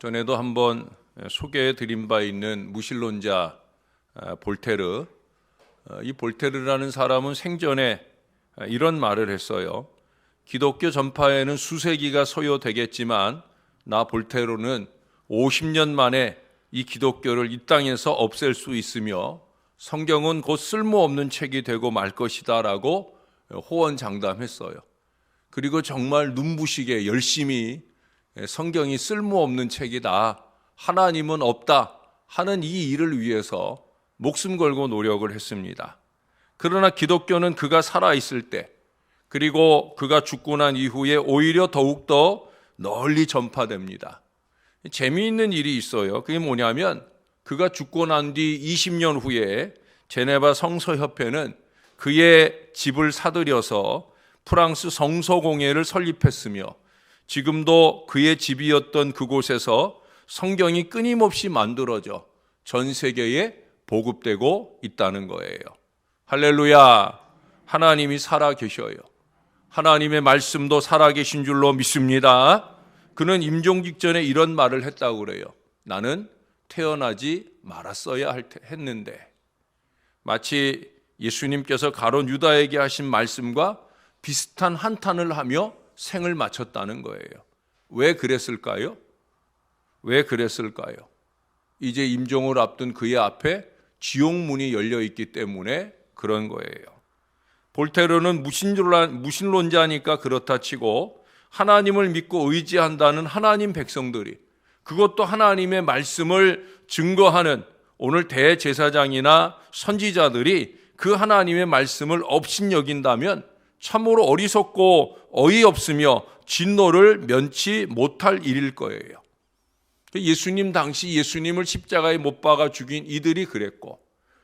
전에도 한번 소개해 드린 바 있는 무신론자 볼테르. 이 볼테르라는 사람은 생전에 이런 말을 했어요. 기독교 전파에는 수세기가 소요되겠지만 나 볼테르는 50년 만에 이 기독교를 이 땅에서 없앨 수 있으며 성경은 곧 쓸모없는 책이 되고 말 것이다 라고 호언장담했어요. 그리고 정말 눈부시게 열심히 성경이 쓸모없는 책이다, 하나님은 없다 하는 이 일을 위해서 목숨 걸고 노력을 했습니다. 그러나 기독교는 그가 살아있을 때, 그리고 그가 죽고 난 이후에 오히려 더욱더 널리 전파됩니다. 재미있는 일이 있어요. 그게 뭐냐면 그가 죽고 난 뒤 20년 후에 제네바 성서협회는 그의 집을 사들여서 프랑스 성서공회를 설립했으며 지금도 그의 집이었던 그곳에서 성경이 끊임없이 만들어져 전 세계에 보급되고 있다는 거예요. 할렐루야! 하나님이 살아계셔요. 하나님의 말씀도 살아계신 줄로 믿습니다. 그는 임종 직전에 이런 말을 했다고 그래요. 나는 태어나지 말았어야 했는데. 마치 예수님께서 가룟 유다에게 하신 말씀과 비슷한 한탄을 하며 생을 마쳤다는 거예요. 왜 그랬을까요? 왜 그랬을까요? 이제 임종을 앞둔 그의 앞에 지옥문이 열려 있기 때문에 그런 거예요. 볼테르는 무신론자니까 그렇다 치고 하나님을 믿고 의지한다는 하나님 백성들이, 그것도 하나님의 말씀을 증거하는 오늘 대제사장이나 선지자들이 그 하나님의 말씀을 업신여긴다면 참으로 어리석고 어이없으며 진노를 면치 못할 일일 거예요. 예수님 당시 예수님을 십자가에 못 박아 죽인 이들이 그랬고,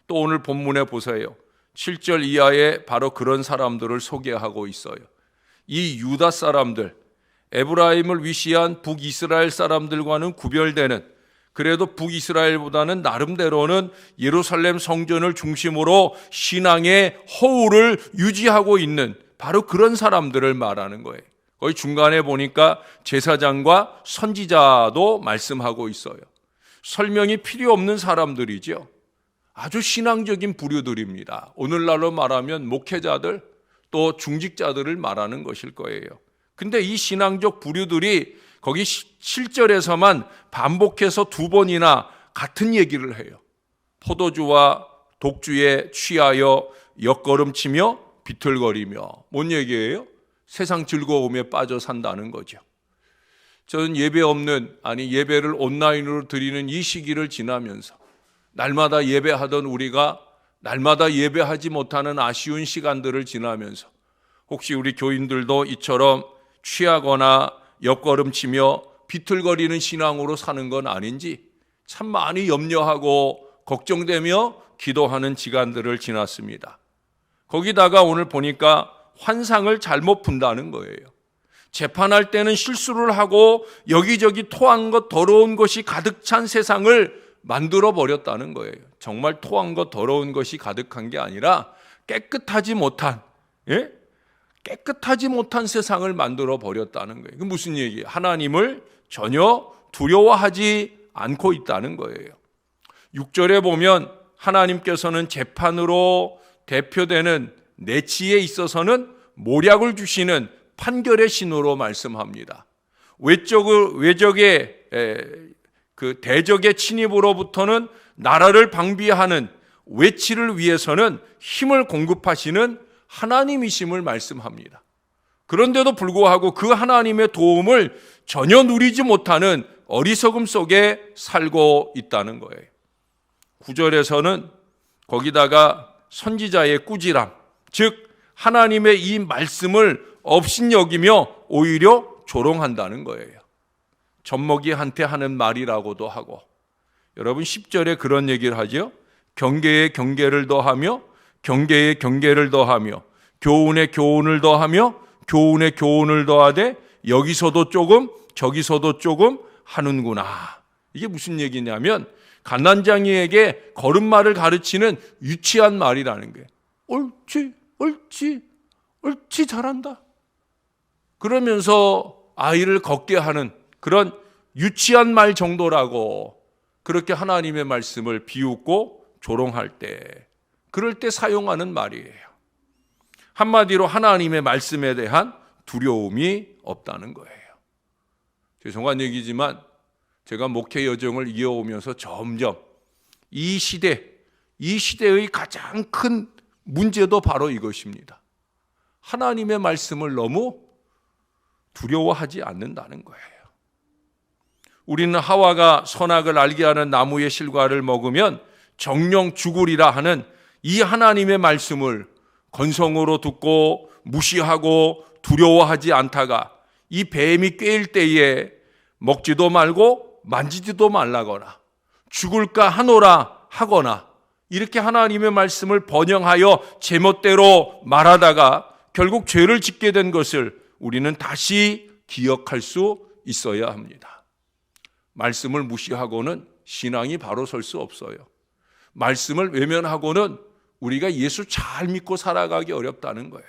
또 오늘 본문에 보세요. 7절 이하에 바로 그런 사람들을 소개하고 있어요. 이 유다 사람들, 에브라임을 위시한 북이스라엘 사람들과는 구별되는, 그래도 북이스라엘보다는 나름대로는 예루살렘 성전을 중심으로 신앙의 허울을 유지하고 있는 바로 그런 사람들을 말하는 거예요. 거기 중간에 보니까 제사장과 선지자도 말씀하고 있어요. 설명이 필요 없는 사람들이죠. 아주 신앙적인 부류들입니다. 오늘날로 말하면 목회자들, 또 중직자들을 말하는 것일 거예요. 근데 이 신앙적 부류들이 거기 7절에서만 반복해서 2번이나 같은 얘기를 해요. 포도주와 독주에 취하여 옆걸음치며 비틀거리며. 뭔 얘기예요? 세상 즐거움에 빠져 산다는 거죠. 저는 예배를 온라인으로 드리는 이 시기를 지나면서 날마다 예배하던 우리가 날마다 예배하지 못하는 아쉬운 시간들을 지나면서 혹시 우리 교인들도 이처럼 취하거나 옆걸음치며 비틀거리는 신앙으로 사는 건 아닌지 참 많이 염려하고 걱정되며 기도하는 시간들을 지났습니다. 거기다가 오늘 보니까 환상을 잘못 푼다는 거예요. 재판할 때는 실수를 하고 여기저기 토한 것 더러운 것이 가득 찬 세상을 만들어 버렸다는 거예요. 정말 토한 것 더러운 것이 가득한 게 아니라 깨끗하지 못한 세상을 만들어 버렸다는 거예요. 그 무슨 얘기예요? 하나님을 전혀 두려워하지 않고 있다는 거예요. 6절에 보면 하나님께서는 재판으로 대표되는 내치에 있어서는 모략을 주시는 판결의 신호로 말씀합니다. 외적의 그 대적의 침입으로부터는 나라를 방비하는 외치를 위해서는 힘을 공급하시는 하나님이심을 말씀합니다. 그런데도 불구하고 그 하나님의 도움을 전혀 누리지 못하는 어리석음 속에 살고 있다는 거예요. 9절에서는 거기다가 선지자의 꾸지람, 즉 하나님의 이 말씀을 업신여기며 오히려 조롱한다는 거예요. 젖먹이한테 하는 말이라고도 하고, 여러분 10절에 그런 얘기를 하죠. 경계에 경계를 더하며 경계에 경계를 더하며 교훈에 교훈을 더하며 교훈에 교훈을 더하되 여기서도 조금 저기서도 조금 하는구나. 이게 무슨 얘기냐면 갓난장이에게 걸음마를 가르치는 유치한 말이라는 거예요. 옳지 잘한다. 그러면서 아이를 걷게 하는 그런 유치한 말 정도라고 그렇게 하나님의 말씀을 비웃고 조롱할 때, 그럴 때 사용하는 말이에요. 한마디로 하나님의 말씀에 대한 두려움이 없다는 거예요. 죄송한 얘기지만 제가 목회 여정을 이어오면서 점점 이 시대의 가장 큰 문제도 바로 이것입니다. 하나님의 말씀을 너무 두려워하지 않는다는 거예요. 우리는 하와가 선악을 알게 하는 나무의 실과를 먹으면 정령 죽으리라 하는 이 하나님의 말씀을 건성으로 듣고 무시하고 두려워하지 않다가 이 뱀이 꿰일 때에 먹지도 말고 만지지도 말라거나 죽을까 하노라 하거나 이렇게 하나님의 말씀을 번영하여 제멋대로 말하다가 결국 죄를 짓게 된 것을 우리는 다시 기억할 수 있어야 합니다. 말씀을 무시하고는 신앙이 바로 설 수 없어요. 말씀을 외면하고는 우리가 예수 잘 믿고 살아가기 어렵다는 거예요.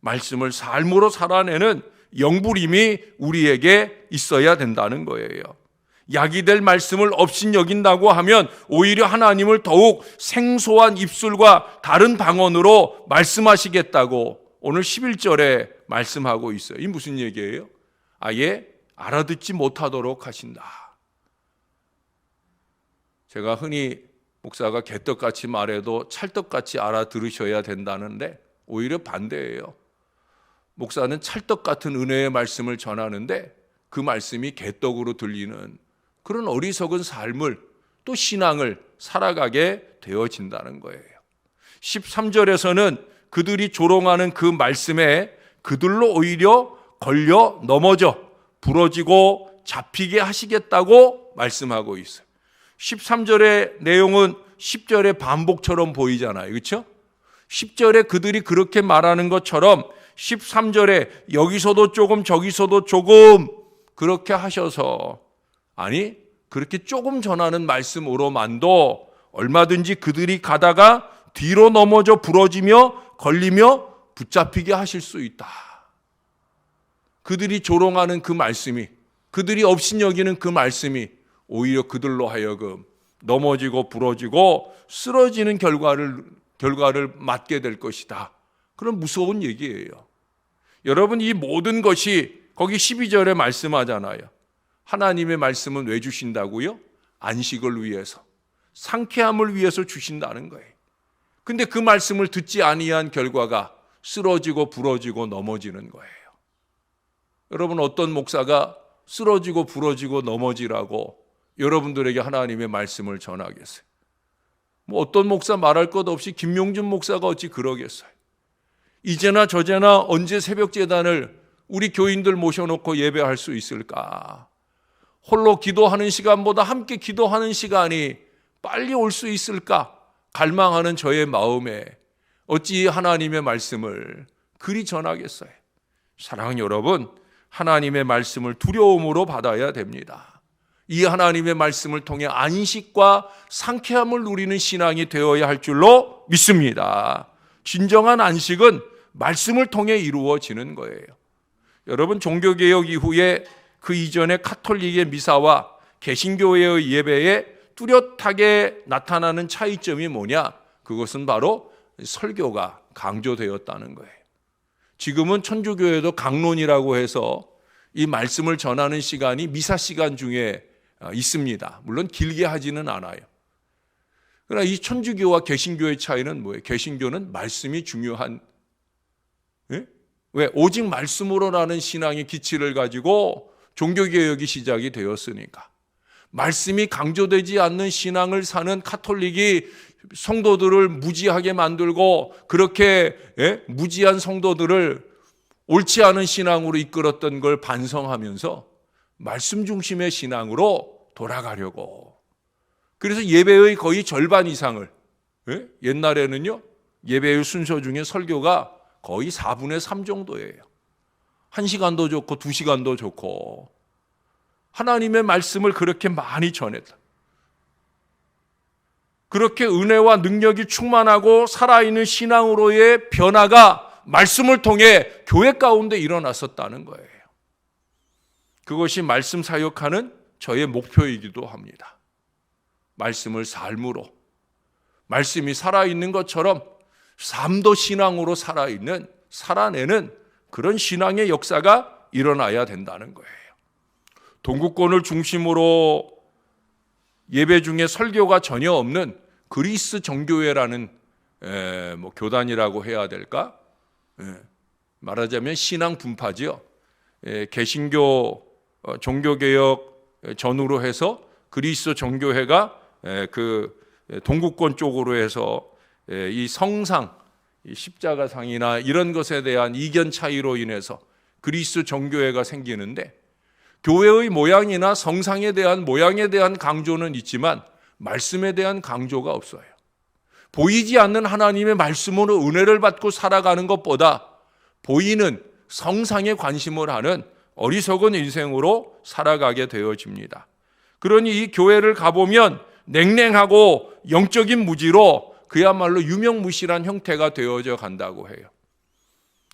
말씀을 삶으로 살아내는 영부림이 우리에게 있어야 된다는 거예요. 약이 될 말씀을 업신여긴다고 하면 오히려 하나님을 더욱 생소한 입술과 다른 방언으로 말씀하시겠다고 오늘 11절에 말씀하고 있어요. 이 무슨 얘기예요? 아예 알아듣지 못하도록 하신다. 제가 흔히 목사가 개떡같이 말해도 찰떡같이 알아들으셔야 된다는데 오히려 반대예요. 목사는 찰떡 같은 은혜의 말씀을 전하는데 그 말씀이 개떡으로 들리는 그런 어리석은 삶을 또 신앙을 살아가게 되어진다는 거예요. 13절에서는 그들이 조롱하는 그 말씀에 그들로 오히려 걸려 넘어져 부러지고 잡히게 하시겠다고 말씀하고 있어요. 13절의 내용은 10절의 반복처럼 보이잖아요. 그렇죠? 10절에 그들이 그렇게 말하는 것처럼 13절에 여기서도 조금 저기서도 조금 그렇게 하셔서 아니 그렇게 조금 전하는 말씀으로만도 얼마든지 그들이 가다가 뒤로 넘어져 부러지며 걸리며 붙잡히게 하실 수 있다. 그들이 조롱하는 그 말씀이 그들이 업신여기는 그 말씀이 오히려 그들로 하여금 넘어지고 부러지고 쓰러지는 결과를 맞게 될 것이다. 그런 무서운 얘기예요. 여러분 이 모든 것이 거기 12절에 말씀하잖아요. 하나님의 말씀은 왜 주신다고요? 안식을 위해서, 상쾌함을 위해서 주신다는 거예요. 근데 그 말씀을 듣지 아니한 결과가 쓰러지고 부러지고 넘어지는 거예요. 여러분 어떤 목사가 쓰러지고 부러지고 넘어지라고 여러분들에게 하나님의 말씀을 전하겠어요? 뭐 어떤 목사 말할 것 없이 김용준 목사가 어찌 그러겠어요? 이제나 저제나 언제 새벽 제단을 우리 교인들 모셔놓고 예배할 수 있을까? 홀로 기도하는 시간보다 함께 기도하는 시간이 빨리 올 수 있을까? 갈망하는 저의 마음에 어찌 하나님의 말씀을 그리 전하겠어요? 사랑하는 여러분, 하나님의 말씀을 두려움으로 받아야 됩니다. 이 하나님의 말씀을 통해 안식과 상쾌함을 누리는 신앙이 되어야 할 줄로 믿습니다. 진정한 안식은 말씀을 통해 이루어지는 거예요. 여러분 종교개혁 이후에 그 이전의 카톨릭의 미사와 개신교회의 예배에 뚜렷하게 나타나는 차이점이 뭐냐? 그것은 바로 설교가 강조되었다는 거예요. 지금은 천주교회도 강론이라고 해서 이 말씀을 전하는 시간이 미사 시간 중에 있습니다. 물론 길게 하지는 않아요. 그러나 이 천주교와 개신교의 차이는 뭐예요? 개신교는 말씀이 중요한, 왜? 오직 말씀으로라는 신앙의 기치를 가지고 종교개혁이 시작이 되었으니까. 말씀이 강조되지 않는 신앙을 사는 카톨릭이 성도들을 무지하게 만들고 그렇게 무지한 성도들을 옳지 않은 신앙으로 이끌었던 걸 반성하면서 말씀 중심의 신앙으로 돌아가려고. 그래서 예배의 거의 절반 이상을, 옛날에는요 예배의 순서 중에 설교가 거의 4분의 3 정도예요. 1시간도 좋고 2시간도 좋고 하나님의 말씀을 그렇게 많이 전했다. 그렇게 은혜와 능력이 충만하고 살아있는 신앙으로의 변화가 말씀을 통해 교회 가운데 일어났었다는 거예요. 그것이 말씀 사역하는 저의 목표이기도 합니다. 말씀을 삶으로, 말씀이 살아있는 것처럼 삶도 신앙으로 살아내는 그런 신앙의 역사가 일어나야 된다는 거예요. 동구권을 중심으로 예배 중에 설교가 전혀 없는 그리스 정교회라는 교단이라고 해야 될까? 말하자면 신앙 분파지요. 개신교 종교개혁 전후로 해서 그리스 정교회가 그 동구권 쪽으로 해서 이 성상, 이 십자가상이나 이런 것에 대한 이견 차이로 인해서 그리스 정교회가 생기는데, 교회의 모양이나 성상에 대한 모양에 대한 강조는 있지만 말씀에 대한 강조가 없어요. 보이지 않는 하나님의 말씀으로 은혜를 받고 살아가는 것보다 보이는 성상에 관심을 하는 어리석은 인생으로 살아가게 되어집니다. 그러니 이 교회를 가보면 냉랭하고 영적인 무지로 그야말로 유명무실한 형태가 되어져 간다고 해요.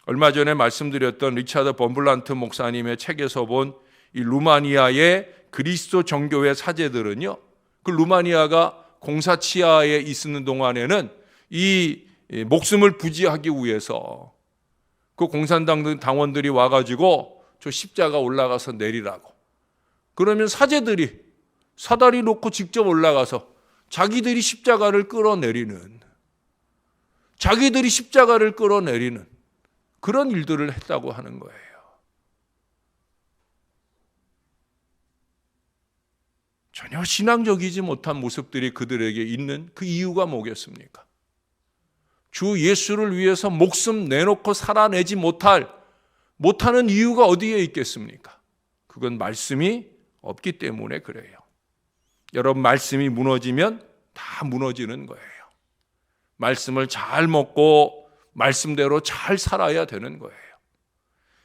얼마 전에 말씀드렸던 리차드 범블란트 목사님의 책에서 본 이 루마니아의 그리스도 정교회 사제들은요, 그 루마니아가 공사치하에 있는 동안에는 이 목숨을 부지하기 위해서 그 공산당 당원들이 와가지고 저 십자가 올라가서 내리라고, 그러면 사제들이 사다리 놓고 직접 올라가서 자기들이 십자가를 끌어내리는 그런 일들을 했다고 하는 거예요. 전혀 신앙적이지 못한 모습들이 그들에게 있는 그 이유가 뭐겠습니까? 주 예수를 위해서 목숨 내놓고 살아내지 못하는 이유가 어디에 있겠습니까? 그건 말씀이 없기 때문에 그래요. 여러분, 말씀이 무너지면 다 무너지는 거예요. 말씀을 잘 먹고 말씀대로 잘 살아야 되는 거예요.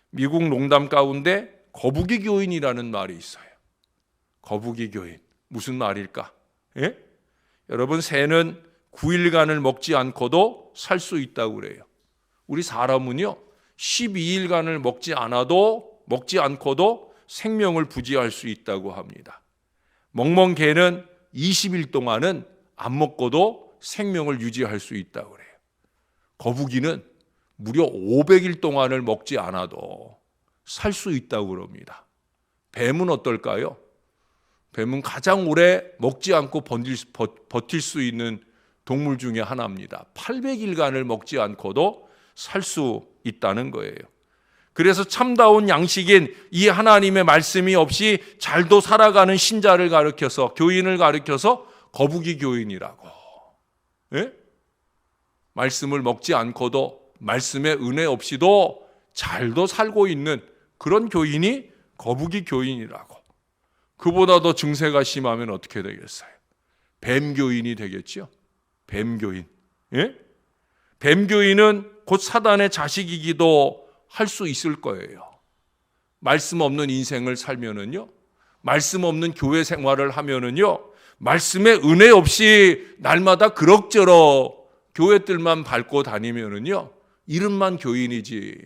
미국 농담 가운데 거북이 교인이라는 말이 있어요. 거북이 교인. 무슨 말일까? 예? 여러분, 새는 9일간을 먹지 않고도 살 수 있다고 그래요. 우리 사람은요, 12일간을 먹지 않고도 생명을 부지할 수 있다고 합니다. 멍멍개는 20일 동안은 안 먹고도 생명을 유지할 수 있다고 그래요. 거북이는 무려 500일 동안을 먹지 않아도 살 수 있다고 그럽니다. 뱀은 어떨까요? 뱀은 가장 오래 먹지 않고 버틸 수 있는 동물 중에 하나입니다. 800일간을 먹지 않고도 살 수 있다는 거예요. 그래서 참다운 양식인 이 하나님의 말씀이 없이 잘도 살아가는 신자를 가르쳐서, 교인을 가르쳐서 거북이 교인이라고. 예? 말씀을 먹지 않고도 말씀의 은혜 없이도 잘도 살고 있는 그런 교인이 거북이 교인이라고. 그보다 더 증세가 심하면 어떻게 되겠어요? 뱀교인이 되겠죠? 뱀교인. 예? 뱀교인은 곧 사단의 자식이기도 할 수 있을 거예요. 말씀 없는 인생을 살면은요, 말씀 없는 교회 생활을 하면은요, 말씀의 은혜 없이 날마다 그럭저럭 교회들만 밟고 다니면은요, 이름만 교인이지,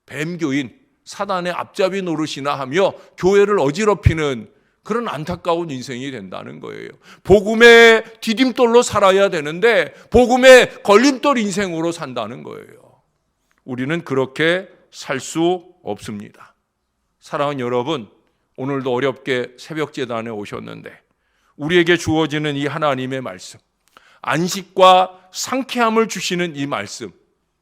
뱀교인, 사단의 앞잡이 노릇이나 하며 교회를 어지럽히는 그런 안타까운 인생이 된다는 거예요. 복음의 디딤돌로 살아야 되는데 복음의 걸림돌 인생으로 산다는 거예요. 우리는 그렇게 살 수 없습니다. 사랑하는 여러분, 오늘도 어렵게 새벽 제단에 오셨는데 우리에게 주어지는 이 하나님의 말씀, 안식과 상쾌함을 주시는 이 말씀,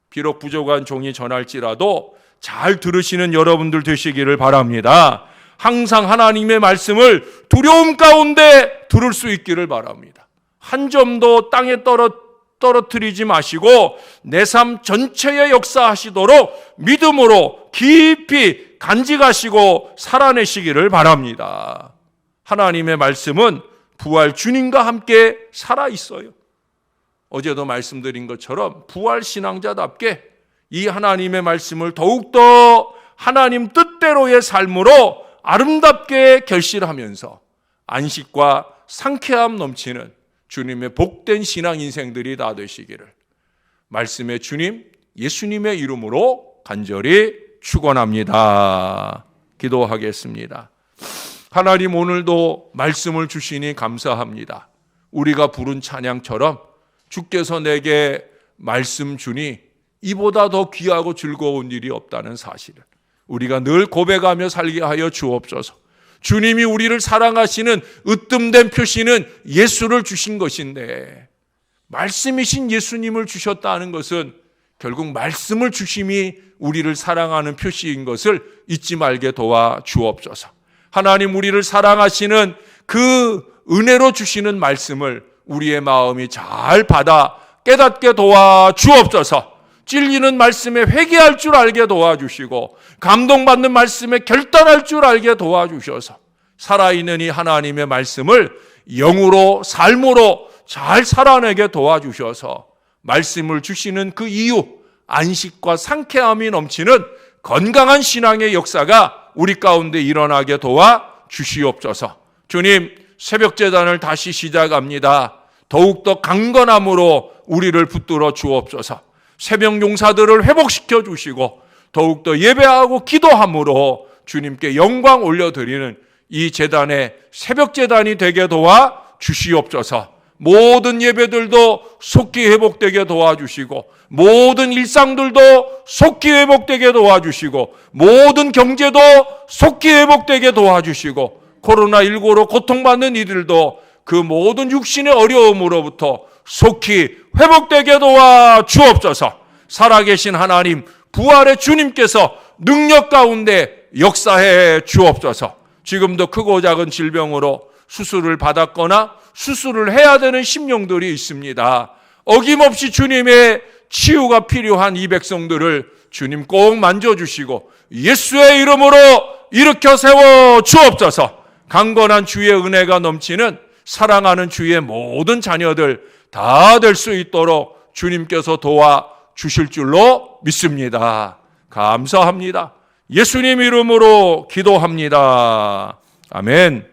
비록 부족한 종이 전할지라도 잘 들으시는 여러분들 되시기를 바랍니다. 항상 하나님의 말씀을 두려움 가운데 들을 수 있기를 바랍니다. 한 점도 땅에 떨어뜨리지 마시고 내 삶 전체에 역사하시도록 믿음으로 깊이 간직하시고 살아내시기를 바랍니다. 하나님의 말씀은 부활 주님과 함께 살아있어요. 어제도 말씀드린 것처럼 부활 신앙자답게 이 하나님의 말씀을 더욱더 하나님 뜻대로의 삶으로 아름답게 결실하면서 안식과 상쾌함 넘치는 주님의 복된 신앙 인생들이 다 되시기를 말씀의 주님 예수님의 이름으로 간절히 축원합니다. 기도하겠습니다. 하나님 오늘도 말씀을 주시니 감사합니다. 우리가 부른 찬양처럼 주께서 내게 말씀 주니 이보다 더 귀하고 즐거운 일이 없다는 사실을 우리가 늘 고백하며 살게 하여 주옵소서. 주님이 우리를 사랑하시는 으뜸된 표시는 예수를 주신 것인데, 말씀이신 예수님을 주셨다는 것은 결국 말씀을 주심이 우리를 사랑하는 표시인 것을 잊지 말게 도와 주옵소서. 하나님 우리를 사랑하시는 그 은혜로 주시는 말씀을 우리의 마음이 잘 받아 깨닫게 도와 주옵소서. 찔리는 말씀에 회개할 줄 알게 도와주시고 감동받는 말씀에 결단할 줄 알게 도와주셔서 살아있는 이 하나님의 말씀을 영으로 삶으로 잘 살아내게 도와주셔서 말씀을 주시는 그 이유, 안식과 상쾌함이 넘치는 건강한 신앙의 역사가 우리 가운데 일어나게 도와주시옵소서. 주님, 새벽제단을 다시 시작합니다. 더욱더 강건함으로 우리를 붙들어 주옵소서. 새벽 용사들을 회복시켜 주시고 더욱더 예배하고 기도함으로 주님께 영광 올려드리는 이 제단의 새벽제단이 되게 도와 주시옵소서. 모든 예배들도 속히 회복되게 도와주시고 모든 일상들도 속히 회복되게 도와주시고 모든 경제도 속히 회복되게 도와주시고 코로나19로 고통받는 이들도 그 모든 육신의 어려움으로부터 속히 회복되게 도와 주옵소서. 살아계신 하나님, 부활의 주님께서 능력 가운데 역사해 주옵소서. 지금도 크고 작은 질병으로 수술을 받았거나 수술을 해야 되는 심령들이 있습니다. 어김없이 주님의 치유가 필요한 이 백성들을 주님 꼭 만져주시고 예수의 이름으로 일으켜 세워 주옵소서. 강건한 주의 은혜가 넘치는 사랑하는 주의 모든 자녀들 다 될 수 있도록 주님께서 도와 주실 줄로 믿습니다. 감사합니다. 예수님 이름으로 기도합니다. 아멘.